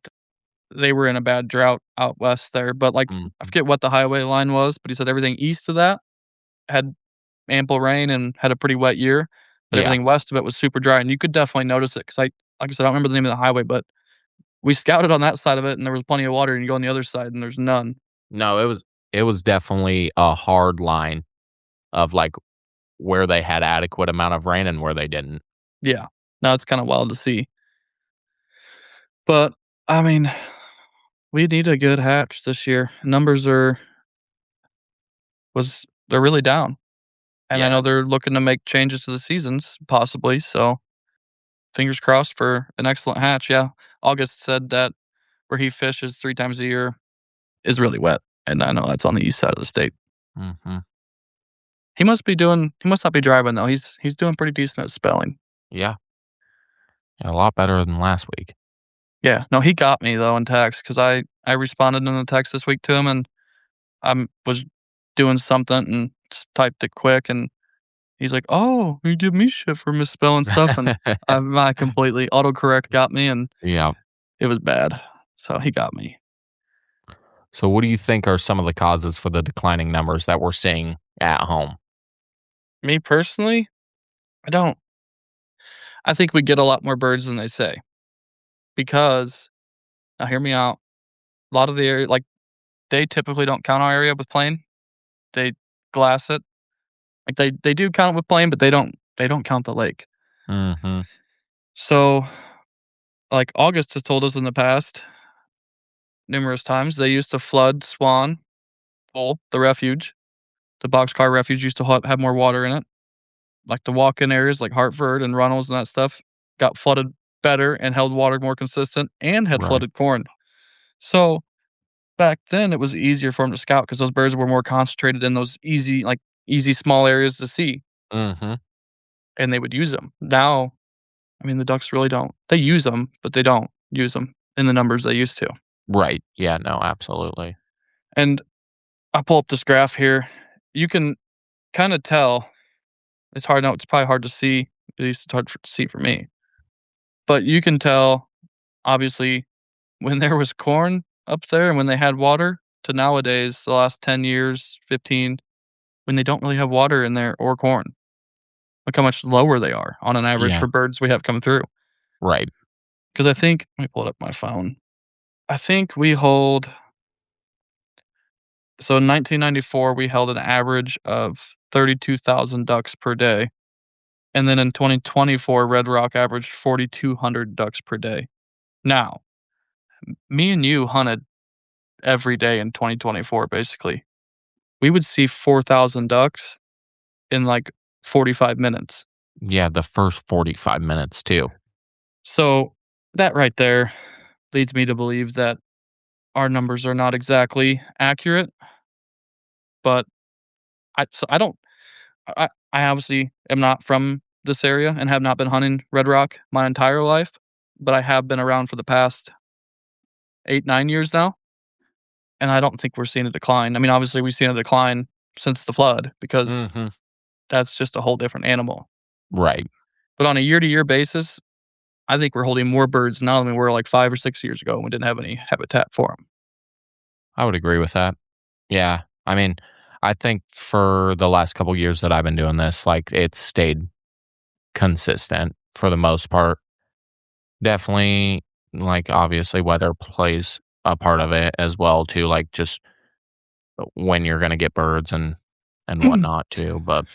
S2: they were in a bad drought out west there, but, like, I
S3: Mhm.
S2: forget what the highway line was, but he said everything east of that had ample rain and had a pretty wet year, but
S3: Yeah.
S2: everything west of it was super dry, and you could definitely notice it because like I said, I don't remember the name of the highway, but we scouted on that side of it, and there was plenty of water, and you go on the other side, and there's none.
S3: No, it was definitely a hard line of, like, where they had adequate amount of rain and where they didn't.
S2: Yeah. Now it's kinda wild to see. But, I mean, we need a good hatch this year. Numbers they're really down, and I know
S3: Yeah.
S2: they're looking to make changes to the seasons possibly, so fingers crossed for an excellent hatch, yeah. August said that where he fishes 3 times a year, is really wet, and I know that's on the east side of the state.
S3: Mm-hmm.
S2: He must not be driving though. He's doing pretty decent at spelling.
S3: Yeah. A lot better than last week.
S2: Yeah, no, he got me though in text because I responded in the text this week to him, and I was doing something and typed it quick, and he's like, "Oh, you give me shit for misspelling stuff," and I completely autocorrect got me, and
S3: Yeah.
S2: it was bad. So he got me.
S3: So what do you think are some of the causes for the declining numbers that we're seeing at home?
S2: Me personally, I think we get a lot more birds than they say because now hear me out. A lot of the area, like they typically don't count our area with plane. They glass it. Like they do count it with plane, but they don't count the lake.
S3: Mm-hmm.
S2: So like August has told us in the past numerous times they used to flood Swan Bowl, the refuge. The boxcar refuge used to have more water in it. Like the walk-in areas like Hartford and Runnels and that stuff got flooded better and held water more consistent and had
S3: Right.
S2: flooded corn. So back then it was easier for them to scout because those birds were more concentrated in those easy small areas to see,
S3: Mm-hmm.
S2: and they would use them. Now, I mean, the ducks really don't. They use them, but they don't use them in the numbers they used to.
S3: Right. Yeah, no, absolutely.
S2: And I pull up this graph here. You can kind of tell. It's hard now. It's probably hard to see. At least it's hard to see for me. But you can tell, obviously, when there was corn up there and when they had water to nowadays, the last 10 years, 15, when they don't really have water in there or corn. Look how much lower they are on an average
S3: Yeah.
S2: for birds we have coming through.
S3: Right.
S2: Because I think, let me pull it up my phone. I think we hold, so in 1994, we held an average of 32,000 ducks per day. And then in 2024, Red Rock averaged 4,200 ducks per day. Now, me and you hunted every day in 2024, basically. We would see 4,000 ducks in like 45 minutes.
S3: Yeah, the first 45 minutes too.
S2: So that right there leads me to believe that our numbers are not exactly accurate. But I obviously am not from this area and have not been hunting Red Rock my entire life, but I have been around for the past 8, 9 years now, and I don't think we're seeing a decline. I mean, obviously, we've seen a decline since the flood because
S3: Mm-hmm.
S2: that's just a whole different animal.
S3: Right.
S2: But on a year-to-year basis, I think we're holding more birds now than we were like 5 or 6 years ago when we didn't have any habitat for them.
S3: I would agree with that. Yeah. I mean, I think for the last couple years that I've been doing this, like it's stayed consistent for the most part. Definitely, like obviously weather plays a part of it as well too, like just when you're gonna get birds and whatnot too. But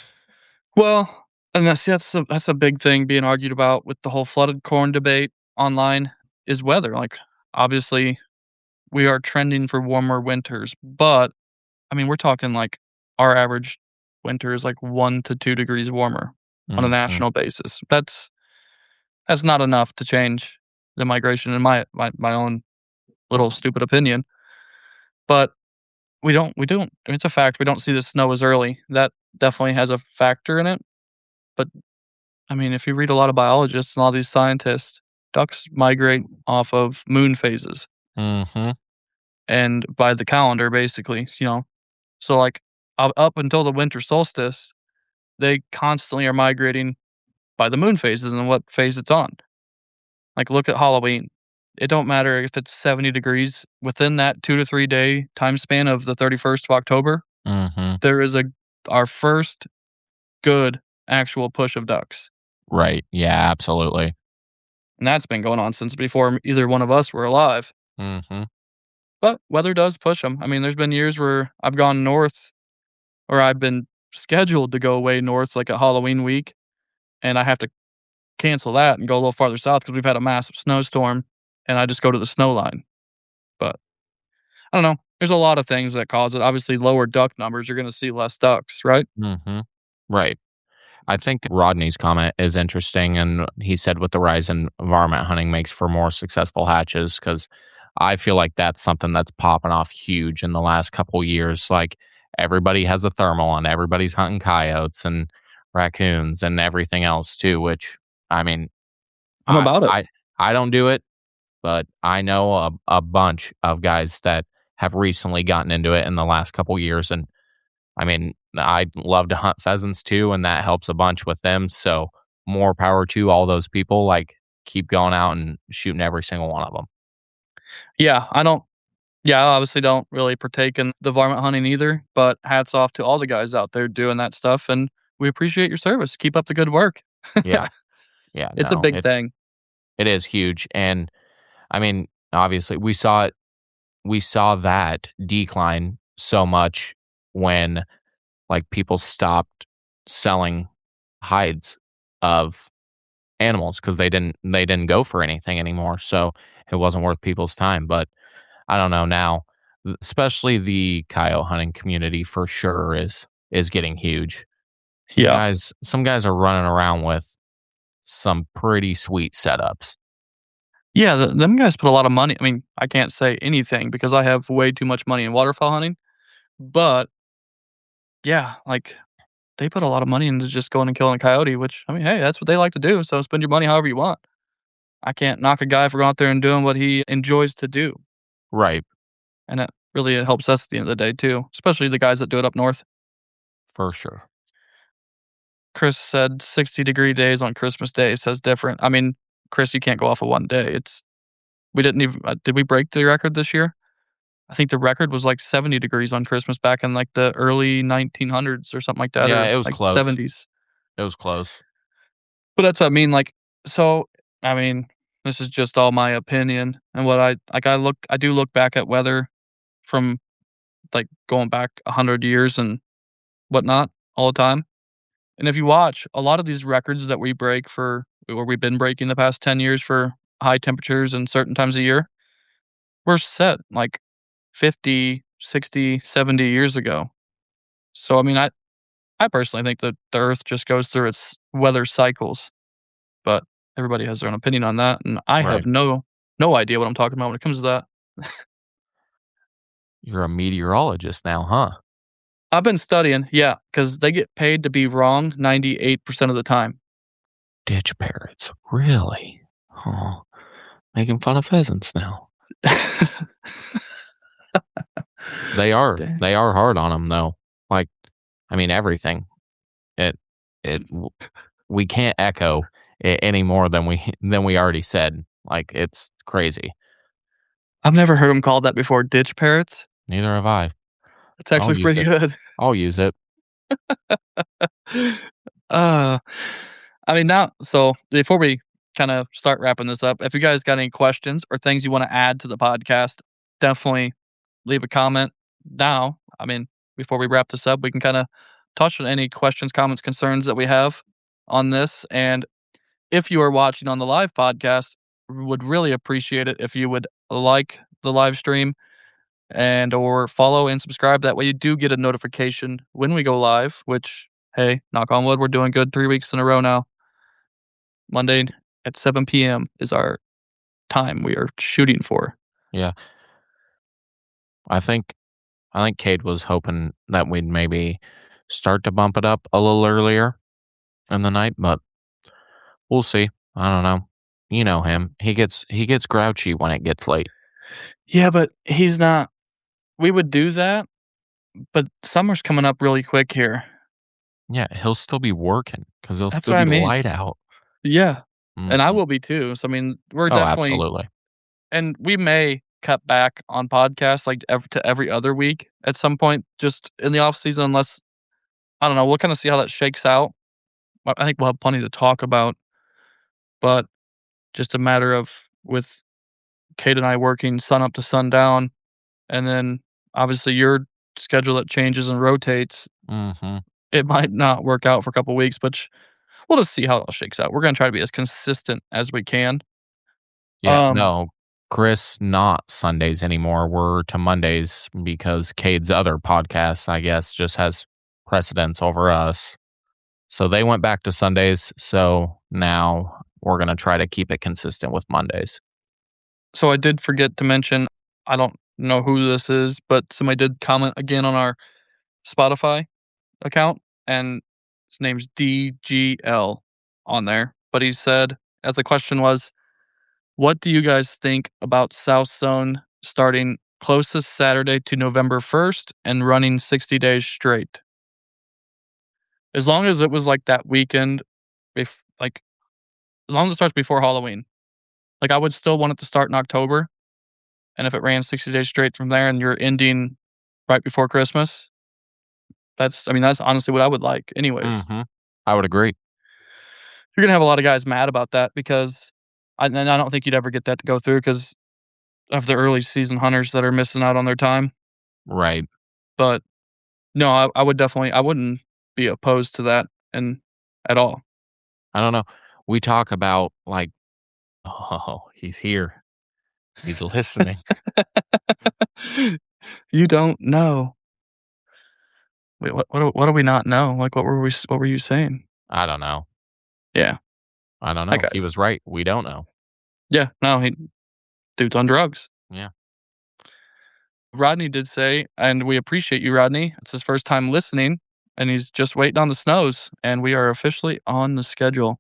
S2: Well, and that's a big thing being argued about with the whole flooded corn debate online is weather. Like, obviously, we are trending for warmer winters, but I mean, we're talking like our average winter is like 1 to 2 degrees warmer on a
S3: mhm,
S2: national basis. That's not enough to change the migration in my own little stupid opinion. But we don't. It's a fact. We don't see the snow as early. That definitely has a factor in it. But I mean, if you read a lot of biologists and all these scientists, ducks migrate off of moon phases
S3: mhm,
S2: and by the calendar, basically. So like up until the winter solstice, they constantly are migrating by the moon phases and what phase it's on. Like look at Halloween. It don't matter if it's 70 degrees within that 2 to 3 day time span of the 31st of October.
S3: mhm.
S2: There is our first good actual push of ducks.
S3: Right. Yeah, absolutely.
S2: And that's been going on since before either one of us were alive.
S3: Mhm.
S2: But weather does push them. I mean, there's been years where I've gone north or I've been scheduled to go way north like a Halloween week, and I have to cancel that and go a little farther south because we've had a massive snowstorm, and I just go to the snow line. But I don't know. There's a lot of things that cause it. Obviously, lower duck numbers, you're going to see less ducks, right?
S3: Mhm. Right. I think Rodney's comment is interesting, and he said with the rise in varmint hunting makes for more successful hatches because I feel like that's something that's popping off huge in the last couple years. Like everybody has a thermal and everybody's hunting coyotes and raccoons and everything else too, which I mean,
S2: I'm
S3: I
S2: about it.
S3: I don't do it, but I know a bunch of guys that have recently gotten into it in the last couple years. And I mean, I love to hunt pheasants too, and that helps a bunch with them. So more power to all those people. Like keep going out and shooting every single one of them.
S2: Yeah, I obviously don't really partake in the varmint hunting either, but hats off to all the guys out there doing that stuff, and we appreciate your service. Keep up the good work.
S3: Yeah, yeah,
S2: It's a
S3: no,
S2: big thing.
S3: it is huge, and I mean, obviously, we saw that decline so much when like people stopped selling hides of animals because they didn't go for anything anymore, so it wasn't worth people's time. But I don't know now, especially the coyote hunting community for sure is getting huge.
S2: Yeah.
S3: Some guys are running around with some pretty sweet setups.
S2: Yeah, them guys put a lot of money. I mean, I can't say anything because I have way too much money in waterfowl hunting, but yeah, like they put a lot of money into just going and killing a coyote, which I mean, hey, that's what they like to do. So spend your money however you want. I can't knock a guy for going out there and doing what he enjoys to do,
S3: Right,
S2: and it helps us at the end of the day too, especially the guys that do it up north.
S3: for sure.
S2: Chris said 60-degree days on Christmas Day says different. I mean, Chris, you can't go off of one day. We didn't even did we break the record this year? I think the record was like 70 degrees on Christmas back in like the early 1900s or something like that,
S3: Yeah,
S2: or
S3: it was
S2: like
S3: close.
S2: 70s.
S3: It was close.
S2: But that's what I mean. Like, so I mean, this is just all my opinion and what I like. I do look back at weather from like going back 100 years and whatnot all the time. And if you watch a lot of these records that we break for, or we've been breaking the past 10 years for high temperatures and certain times of year, were set like 50, 60, 70 years ago. So, I mean, I personally think that the Earth just goes through its weather cycles, but everybody has their own opinion on that. And I
S3: Right.
S2: have no idea what I'm talking about when it comes to that.
S3: You're a meteorologist now, huh?
S2: I've been studying, yeah, because they get paid to be wrong 98% of the time.
S3: Ditch parrots, really? Oh, making fun of pheasants now. They are.
S2: Dang.
S3: They are hard on them though. Like, I mean, everything. It. We can't echo it any more than we already said. Like, it's crazy.
S2: I've never heard them called that before, ditch parrots.
S3: Neither have I.
S2: It's actually
S3: use
S2: pretty
S3: it.
S2: good.
S3: I'll use it.
S2: Uh, I mean, now, so before we kind of start wrapping this up, if you guys got any questions or things you want to add to the podcast, definitely leave a comment now. I mean, before we wrap this up, we can kind of touch on any questions, comments, concerns that we have on this. And if you are watching on the live podcast, we would really appreciate it if you would like the live stream and or follow and subscribe. That way you do get a notification when we go live, which, hey, knock on wood, we're doing good 3 weeks in a row now. Monday at 7 p.m. is our time we are shooting for.
S3: Yeah. I think Kade was hoping that we'd maybe start to bump it up a little earlier in the night, but we'll see. I don't know. You know him. He gets grouchy when it gets late.
S2: Yeah, but he's not. We would do that, but summer's coming up really quick here.
S3: Yeah, he'll still be working because he'll
S2: That's
S3: still
S2: what I
S3: be
S2: mean.
S3: light out.
S2: Yeah, and I
S3: Mhm.
S2: will be too. So I mean, we're
S3: Oh,
S2: definitely,
S3: absolutely.
S2: and we may cut back on podcasts like to every other week at some point, just in the off season, unless I don't know. We'll kind of see how that shakes out. I think we'll have plenty to talk about, but just a matter of with Kate and I working sun up to sundown, and then obviously your schedule that changes and rotates.
S3: Mm-hmm.
S2: It might not work out for a couple weeks, but we'll just see how it all shakes out. We're gonna try to be as consistent as we can.
S3: Yeah, no, Chris, not Sundays anymore. We're to Mondays because Cade's other podcast, I guess, just has precedence over us. So they went back to Sundays. So now we're going to try to keep it consistent with Mondays.
S2: So I did forget to mention, I don't know who this is, but somebody did comment again on our Spotify account, and his name's DGL on there. But he said, as the question was, what do you guys think about South Zone starting closest Saturday to November 1st and running 60 days straight? As long as it was like that weekend, like as long as it starts before Halloween. Like I would still want it to start in October, and if it ran 60 days straight from there and you're ending right before Christmas, that's honestly what I would like anyways.
S3: Mm-hmm. I would agree.
S2: You're gonna have a lot of guys mad about that because I don't think you'd ever get that to go through because of the early season hunters that are missing out on their time.
S3: Right.
S2: But no, I would definitely, I wouldn't be opposed to that and at all.
S3: I don't know. We talk about like, oh, he's here. He's listening.
S2: You don't know. Wait, what do we not know? Like, what were you saying?
S3: I don't know.
S2: Yeah.
S3: I don't
S2: Hi,
S3: know. He
S2: guys.
S3: was right. We don't know.
S2: Yeah. No, dude's on drugs.
S3: Yeah.
S2: Rodney did say, and we appreciate you, Rodney. It's his first time listening, and he's just waiting on the snows, and we are officially on the schedule.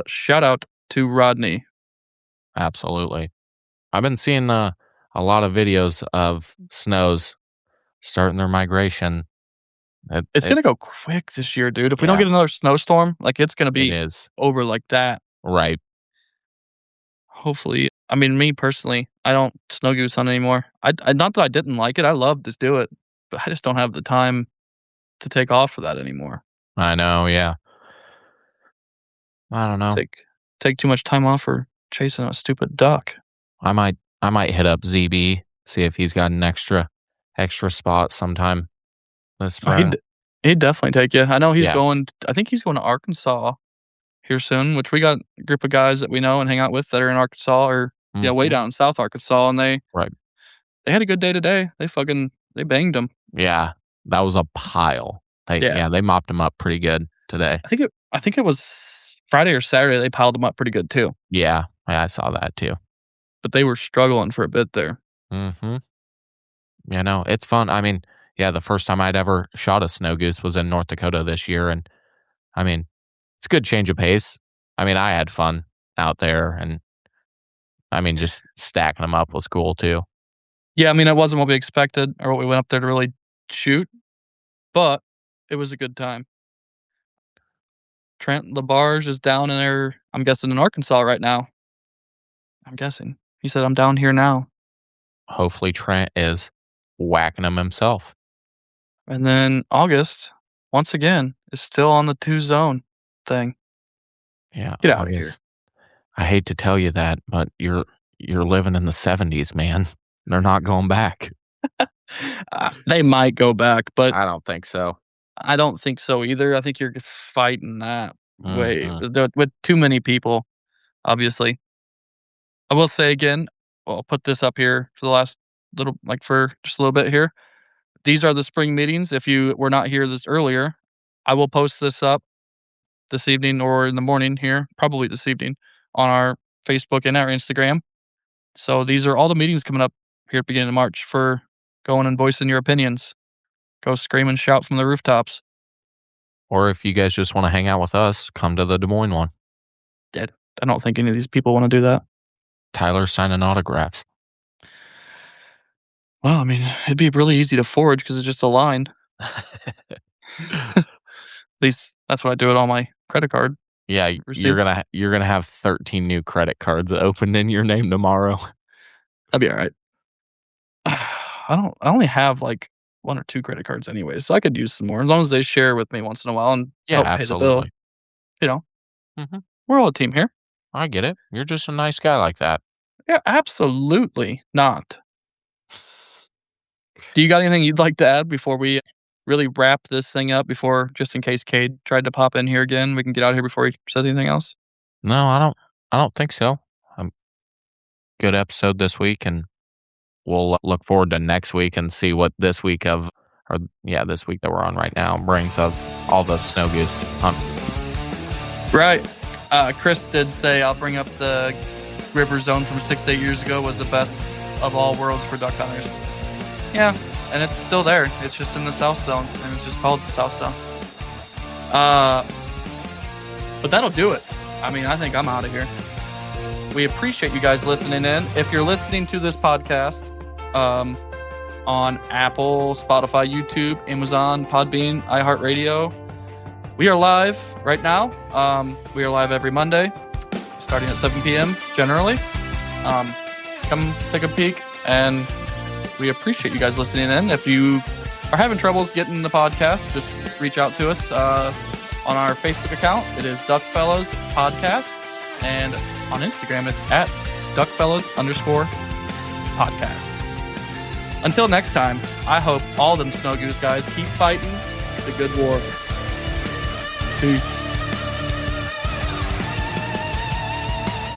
S2: Shout out to Rodney.
S3: Absolutely. I've been seeing a lot of videos of snows starting their migration.
S2: It's gonna go quick this year, dude. If we don't
S3: Yeah.
S2: get another snowstorm, like it's gonna
S3: It
S2: be
S3: is.
S2: over like that.
S3: Right.
S2: Hopefully, I mean, me personally, I don't snow goose hunt anymore. I not that I didn't like it. I love to do it, but I just don't have the time to take off for that anymore.
S3: I know. Yeah. I don't know.
S2: Take too much time off for chasing a stupid duck.
S3: I might hit up ZB, see if he's got an extra spot sometime this spring.
S2: He'd definitely take you. I know he's
S3: Yeah.
S2: going. I think he's going to Arkansas here soon. Which we got a group of guys that we know and hang out with that are in Arkansas or way
S3: Mhm.
S2: down in South Arkansas, and they had a good day today. They banged them.
S3: Yeah, that was a pile. They mopped him up pretty good today.
S2: I think it was Friday or Saturday. They piled them up pretty good too.
S3: Yeah, I saw that too.
S2: But they were struggling for a bit there.
S3: Mm-hmm. Yeah, no, it's fun. I mean, yeah, the first time I'd ever shot a snow goose was in North Dakota this year, and I mean, it's a good change of pace. I mean, I had fun out there, and I mean, just stacking them up was cool too.
S2: Yeah, I mean, it wasn't what we expected or what we went up there to really shoot, but it was a good time. Trent LaBarge is down in there, I'm guessing in Arkansas right now. I'm guessing. He said, I'm down here now.
S3: Hopefully Trent is whacking them himself.
S2: And then August, once again, is still on the 2-zone thing.
S3: Yeah.
S2: Get out of here.
S3: I hate to tell you that, but you're living in the 70s, man. They're not going back.
S2: They might go back, but
S3: I don't think so.
S2: I don't think so either. I think you're fighting that way
S3: Mhm.
S2: with too many people, obviously. I will say again, I'll put this up here for the last for just a little bit here. These are the spring meetings. If you were not here this earlier, I will post this up this evening or in the morning here, probably this evening, on our Facebook and our Instagram. So these are all the meetings coming up here at the beginning of March for going and voicing your opinions. Go scream and shout from the rooftops.
S3: Or if you guys just want to hang out with us, come to the Des Moines one.
S2: I don't think any of these people want to do that.
S3: Tyler's signing autographs.
S2: Well, I mean, it'd be really easy to forge because it's just a line. At least that's what I do with all my credit card.
S3: Yeah, you're gonna have 13 new credit cards opened in your name tomorrow.
S2: That'd be all right. I only have like 1 or 2 credit cards anyway, so I could use some more as long as they share with me once in a while and help pay the bill.
S3: Absolutely.
S2: You know,
S3: Mhm.
S2: we're all a team here.
S3: I get it. You're just a nice guy like that.
S2: Yeah, absolutely not. Do you got anything you'd like to add before we really wrap this thing up? Just in case Kade tried to pop in here again, we can get out of here before he says anything else.
S3: No, I don't think so. Good episode this week, and we'll look forward to next week and see what this week that we're on right now brings of all the snow goose hunt.
S2: Right. Chris did say I'll bring up the river zone from 6 to 8 years ago was the best of all worlds for duck hunters. Yeah, and it's still there. It's just in the South Zone, and it's just called the South Zone. But that'll do it. I mean, I think I'm out of here. We appreciate you guys listening in. If you're listening to this podcast on Apple, Spotify, YouTube, Amazon, Podbean, iHeartRadio, we are live right now. We are live every Monday, starting at 7 p.m. generally. Come take a peek, and we appreciate you guys listening in. If you are having troubles getting the podcast, just reach out to us on our Facebook account. It is Duckfellas Podcast, and on Instagram, it's at Duckfellas_podcast. Until next time, I hope all them Snow Goose guys keep fighting the good war. Peace.